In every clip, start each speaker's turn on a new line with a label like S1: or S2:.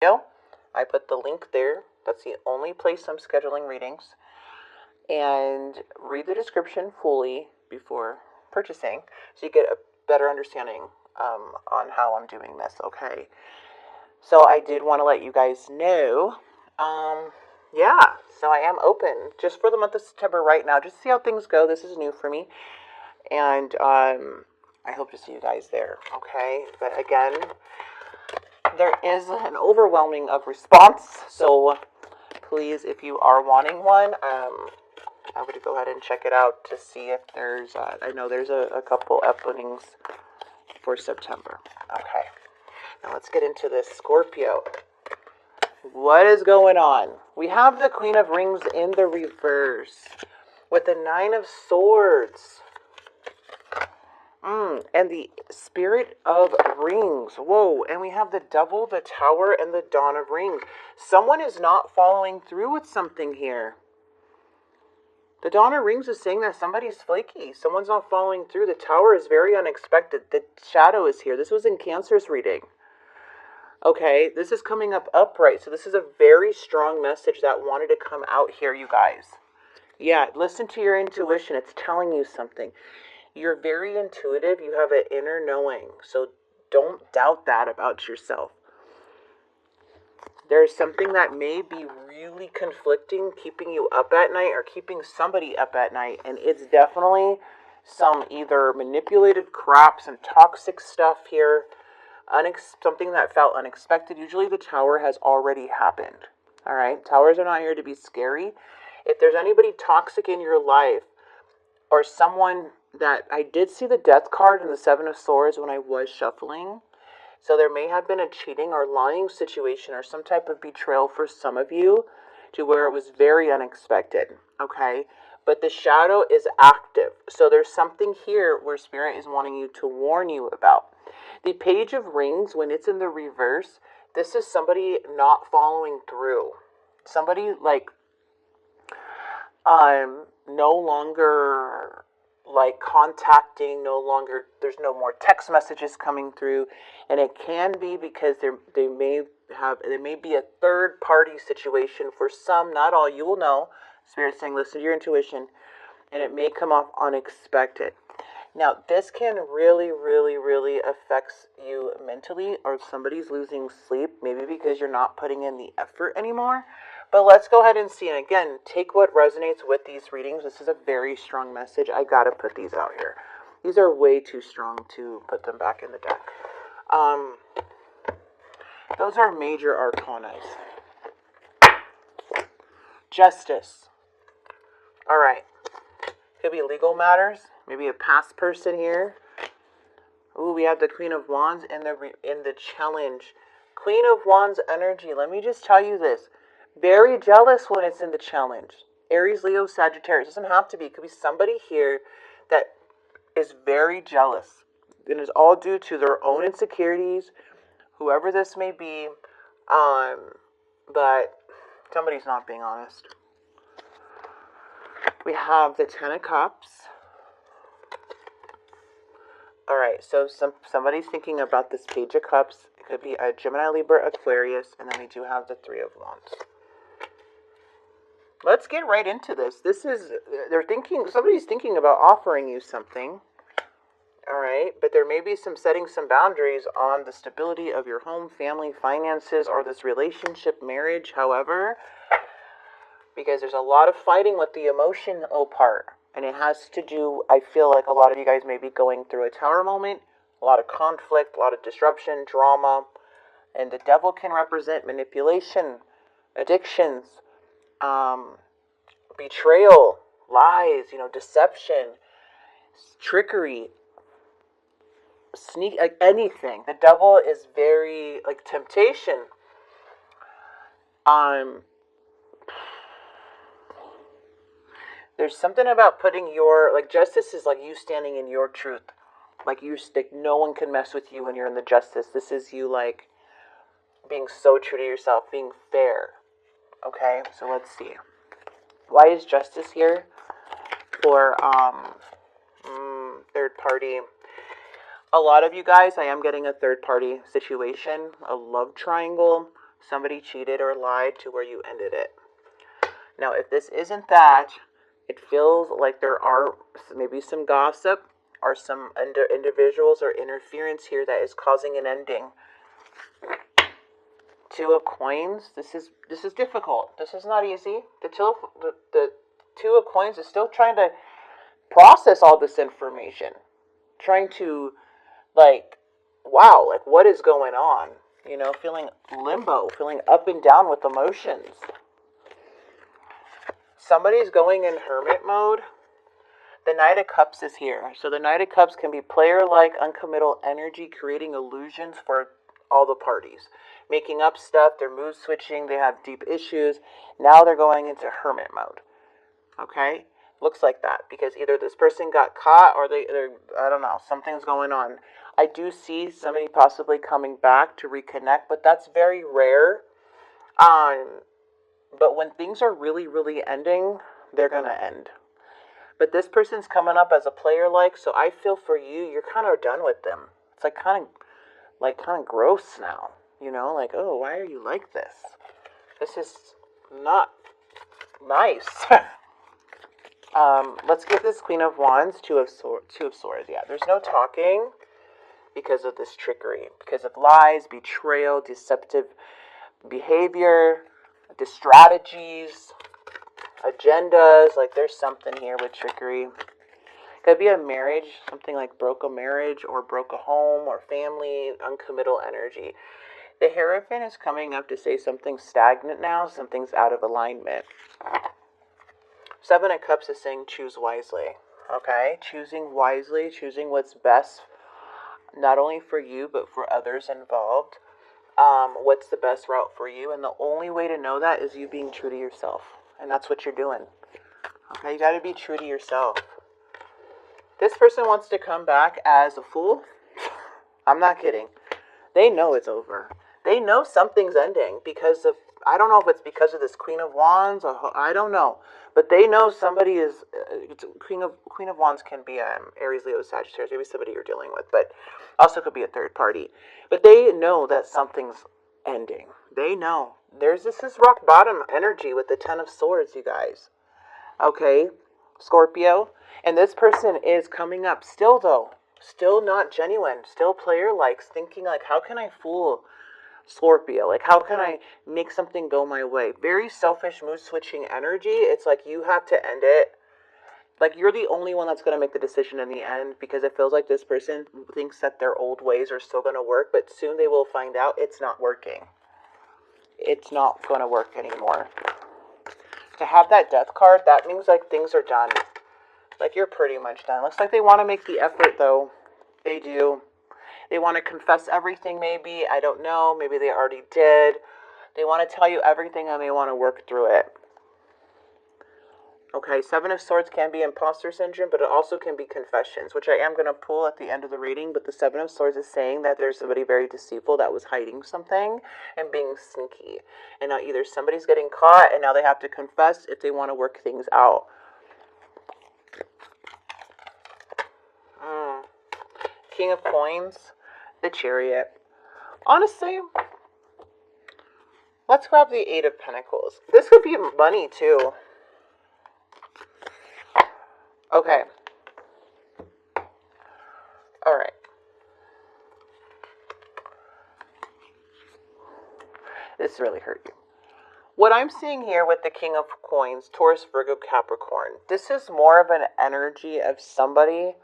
S1: I put the link there. That's the only place I'm scheduling readings. And read the description fully before purchasing so you get a better understanding on how I'm doing this, okay? So I did want to let you guys know, yeah, so I am open just for the month of September right now, just to see how things go. This is new for me, and I hope to see you guys there, okay? But again, there is an overwhelming of response, so please, if you are wanting one, I would go ahead and check it out to see if there's, I know there's a couple openings for September. Okay, now let's get into this Scorpio. What is going on? We have the Queen of Rings in the reverse with the Nine of Swords. And the Spirit of Rings. Whoa, and we have the Devil, the Tower, and the Dawn of Rings. Someone is not following through with something here. The Dawn of Rings is saying that somebody's flaky. Someone's not following through. The Tower is very unexpected. The Shadow is here. This was in Cancer's reading. Okay, this is coming up upright. So this is a very strong message that wanted to come out here, you guys. Yeah, listen to your intuition. It's telling you something. You're very intuitive. You have an inner knowing. So don't doubt that about yourself. There's something that may be really conflicting, keeping you up at night or keeping somebody up at night. And it's definitely some either manipulated crap, some toxic stuff here, something that felt unexpected. Usually the Tower has already happened. All right? Towers are not here to be scary. If there's anybody toxic in your life or someone that I did see the Death card and the Seven of Swords when I was shuffling. So there may have been a cheating or lying situation or some type of betrayal for some of you to where it was very unexpected, okay? But the Shadow is active. So there's something here where Spirit is wanting you to warn you about. The Page of Rings, when it's in the reverse, this is somebody not following through. Somebody like no longer like contacting, there's no more text messages coming through, and it can be because there may be a third party situation for some, not all. You will know. Spirit's saying listen to your intuition, and it may come off unexpected. Now this can really, really, really affect you mentally, or somebody's losing sleep, maybe because you're not putting in the effort anymore. But let's go ahead and see. And again, take what resonates with these readings. This is a very strong message. I gotta put these out here. These are way too strong to put them back in the deck. Those are major arcanas. Justice. All right. Could be legal matters. Maybe a past person here. Ooh, we have the Queen of Wands in the challenge. Queen of Wands energy. Let me just tell you this. Very jealous when it's in the challenge. Aries, Leo, Sagittarius. It doesn't have to be. It could be somebody here that is very jealous. And it's all due to their own insecurities, whoever this may be. But somebody's not being honest. We have the Ten of Cups. All right, so somebody's thinking about this Page of Cups. It could be a Gemini, Libra, Aquarius, and then we do have the Three of Wands. Let's get right into this. Somebody's thinking about offering you something. All right, but there may be setting some boundaries on the stability of your home, family, finances, or this relationship, marriage, however, because there's a lot of fighting with the emotional part. And it has to do, I feel like a lot of you guys may be going through a Tower moment, a lot of conflict, a lot of disruption, drama, and the Devil can represent manipulation, addictions, betrayal, lies, deception, trickery, anything. The Devil is very, temptation. There's something about putting justice is you standing in your truth. No one can mess with you when you're in the justice. This is you, being so true to yourself, being fair. Okay, so let's see. Why is justice here for third party? A lot of you guys, I am getting a third party situation, a love triangle. Somebody cheated or lied to where you ended it. Now, if this isn't that, it feels like there are maybe some gossip or some individuals or interference here that is causing an ending. Two of Coins. This is difficult. This is not easy. The Two of Coins is still trying to process all this information, trying to wow, what is going on? Feeling limbo, feeling up and down with emotions. Somebody's going in hermit mode. The Knight of Cups is here. So the Knight of Cups can be player-like, uncommittal energy, creating illusions for all the parties. Making up stuff, they're mood switching, they have deep issues. Now they're going into hermit mode. Okay? Looks like that. Because either this person got caught or they're I don't know, something's going on. I do see somebody possibly coming back to reconnect, but that's very rare. But when things are really, really ending, they're going to end. But this person's coming up as a player-like, so I feel for you, you're kind of done with them. It's kind of gross now. Oh, why are you like this? This is not nice. Let's give this Queen of Wands, Two of Swords. Yeah, there's no talking because of this trickery, because of lies, betrayal, deceptive behavior, strategies, agendas. There's something here with trickery. Could be a marriage, something like broke a marriage or broke a home or family, uncommittal energy. The Hierophant is coming up to say something's stagnant now, something's out of alignment. Seven of Cups is saying choose wisely. Okay? Choosing wisely, choosing what's best, not only for you, but for others involved. What's the best route for you? And the only way to know that is you being true to yourself. And that's what you're doing. Okay? You got to be true to yourself. This person wants to come back as a fool. I'm not kidding. They know it's over. They know something's ending because of, I don't know if it's because of this Queen of Wands, or I don't know. But they know somebody is, Queen of Wands can be Aries, Leo, Sagittarius, maybe somebody you're dealing with, but also could be a third party. But they know that something's ending. They know. This is rock bottom energy with the Ten of Swords, you guys. Okay, Scorpio. And this person is coming up still, though. Still not genuine. Still player-like. Thinking how can I fool Scorpio? How can I make something go my way? Very selfish, mood-switching energy. It's you have to end it. You're the only one that's going to make the decision in the end, because it feels like this person thinks that their old ways are still going to work, but soon they will find out it's not working. It's not going to work anymore. To have that Death card, that means things are done. You're pretty much done. Looks like they want to make the effort, though. They do. They want to confess everything, maybe. I don't know. Maybe they already did. They want to tell you everything, and they want to work through it. Okay, Seven of Swords can be imposter syndrome, but it also can be confessions, which I am going to pull at the end of the reading. But the Seven of Swords is saying that there's somebody very deceitful that was hiding something and being sneaky. And now either somebody's getting caught, and now they have to confess if they want to work things out. King of Coins, the Chariot. Honestly, let's grab the Eight of Pentacles. This could be money, too. Okay. All right. This really hurt you. What I'm seeing here with the King of Coins, Taurus, Virgo, Capricorn, this is more of an energy of somebody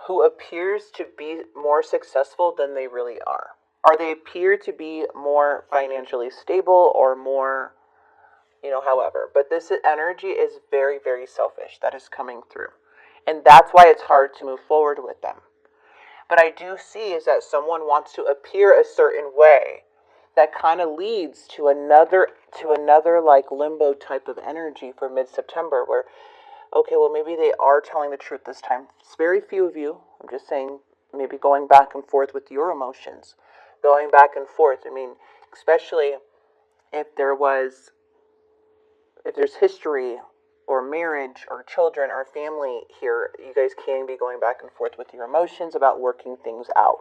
S1: who appears to be more successful than they really are. Or they appear to be more financially stable or more, however. But this energy is very, very selfish that is coming through. And that's why it's hard to move forward with them. But I do see is that someone wants to appear a certain way that kind of leads to another limbo type of energy for mid-September where, okay, well, maybe they are telling the truth this time. It's very few of you. I'm just saying, maybe going back and forth with your emotions. Going back and forth. I mean, especially if there's history or marriage or children or family here, you guys can be going back and forth with your emotions about working things out.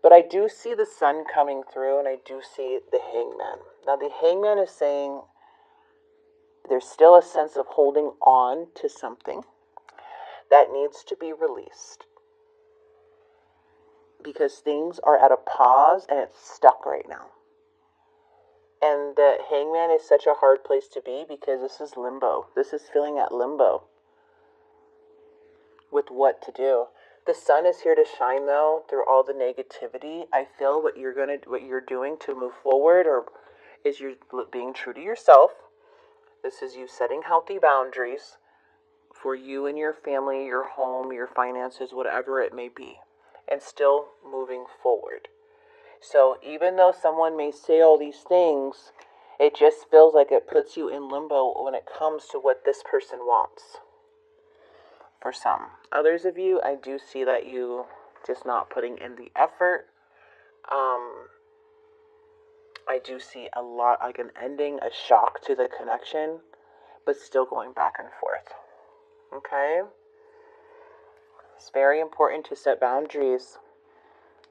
S1: But I do see the sun coming through, and I do see the hangman. Now, the hangman is saying there's still a sense of holding on to something that needs to be released. Because things are at a pause, and it's stuck right now. And the hangman is such a hard place to be because this is limbo. This is feeling at limbo with what to do. The sun is here to shine, though, through all the negativity. I feel what you're doing to move forward, or is you're being true to yourself. This is you setting healthy boundaries for you and your family, your home, your finances, whatever it may be, and still moving forward. So even though someone may say all these things, it just feels like it puts you in limbo when it comes to what this person wants. For some. Others of you, I do see that you just not putting in the effort. I do see a lot, like an ending, a shock to the connection, but still going back and forth. Okay? It's very important to set boundaries.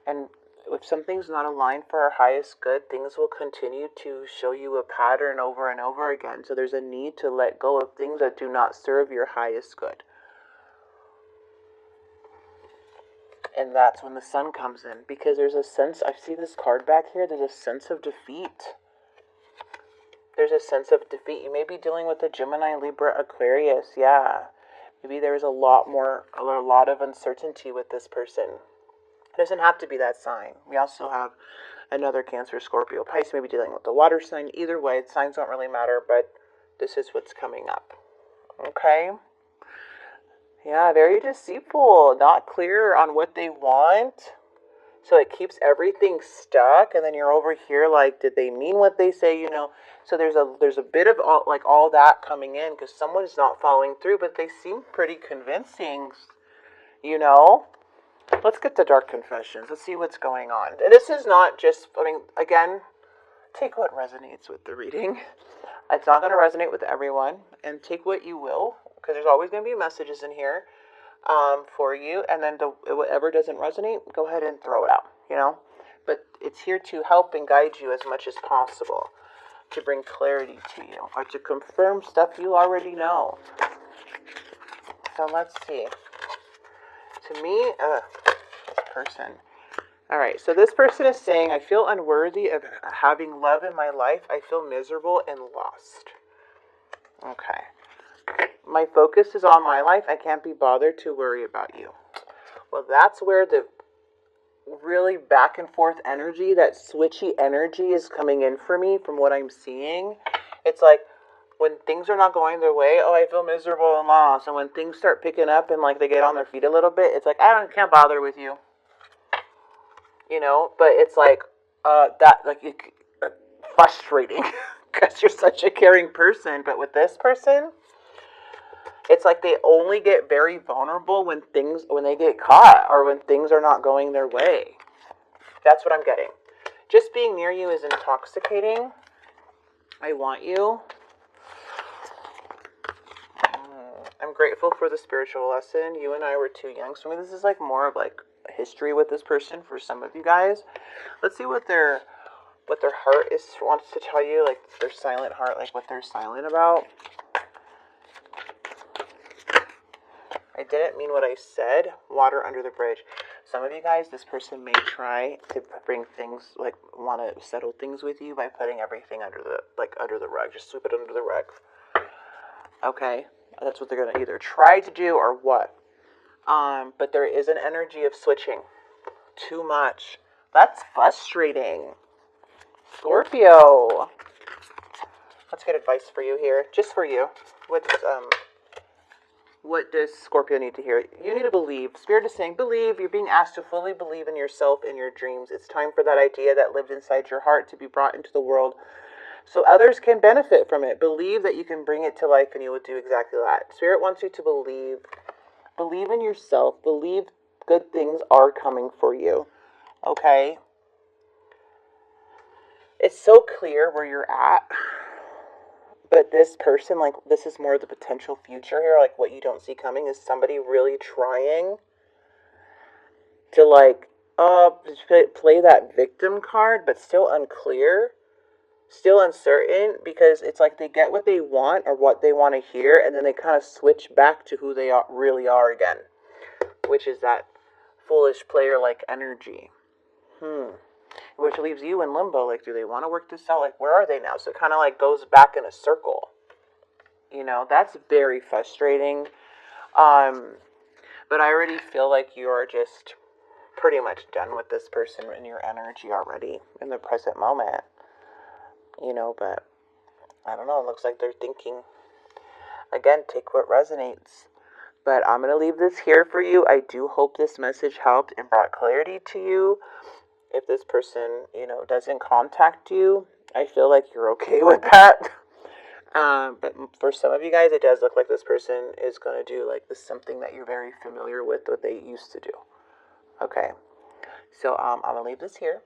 S1: And if something's not aligned for our highest good, things will continue to show you a pattern over and over again. So there's a need to let go of things that do not serve your highest good. And that's when the sun comes in. Because there's a sense, I see this card back here, there's a sense of defeat. There's a sense of defeat. You may be dealing with a Gemini, Libra, Aquarius. Yeah. Maybe there's a lot of uncertainty with this person. It doesn't have to be that sign. We also have another Cancer, Scorpio, Pisces, maybe dealing with the water sign. Either way, signs don't really matter, but this is what's coming up. Okay? Yeah, very deceitful, not clear on what they want. So it keeps everything stuck, and then you're over here like, did they mean what they say, you know? So there's a bit of all that coming in because someone's not following through, but they seem pretty convincing, you know? Let's get to dark confessions. Let's see what's going on. And this is not just, again, take what resonates with the reading. It's not going to resonate with everyone, and take what you will, because there's always going to be messages in here for you, and then whatever doesn't resonate, go ahead and throw it out, you know? But it's here to help and guide you as much as possible, to bring clarity to you, or to confirm stuff you already know. So let's see. To me, this person. All right, so this person is saying, I feel unworthy of having love in my life. I feel miserable and lost. Okay. My focus is on my life. I can't be bothered to worry about you. Well, that's where the really back and forth energy, that switchy energy is coming in for me from what I'm seeing. It's like when things are not going their way, oh, I feel miserable and lost. And when things start picking up and like they get on their feet a little bit, it's like, can't bother with you. You know, but it's like frustrating because you're such a caring person. But with this person, it's like they only get very vulnerable when they get caught or when things are not going their way. That's what I'm getting. Just being near you is intoxicating. I want you. I'm grateful for the spiritual lesson. You and I were too young. So this is like more of like history with this person for some of you guys. Let's see what their heart wants to tell you, like their silent heart, like what they're silent about. I didn't mean what I said. Water under the bridge. Some of you guys, this person may try to bring things, like want to settle things with you by putting everything under the rug. Just sweep it under the rug. Okay, that's what they're gonna either try to do or what. But there is an energy of switching. Too much. That's frustrating. Scorpio. Let's get advice for you here. Just for you. What does Scorpio need to hear? You need to believe. Spirit is saying, believe. You're being asked to fully believe in yourself and your dreams. It's time for that idea that lived inside your heart to be brought into the world so others can benefit from it. Believe that you can bring it to life and you will do exactly that. Spirit wants you to believe. Believe in yourself. Believe good things are coming for you. Okay? It's so clear where you're at. But this person, like, this is more the potential future here. Like, what you don't see coming is somebody really trying to, like, Play that victim card, but still unclear, still uncertain, because it's like they get what they want or what they want to hear, and then they kind of switch back to who they really are again, which is that foolish player-like energy. Which leaves you in limbo. Like, do they want to work this out? Like, where are they now? So it kind of like goes back in a circle. You know, that's very frustrating. But I already feel like you're just pretty much done with this person in your energy already in the present moment. You know, but I don't know. It looks like they're thinking, again, take what resonates. But I'm going to leave this here for you. I do hope this message helped and brought clarity to you. If this person, you know, doesn't contact you, I feel like you're okay with that. But for some of you guys, it does look like this person is going to do like this something that you're very familiar with, what they used to do. Okay. So I'm going to leave this here.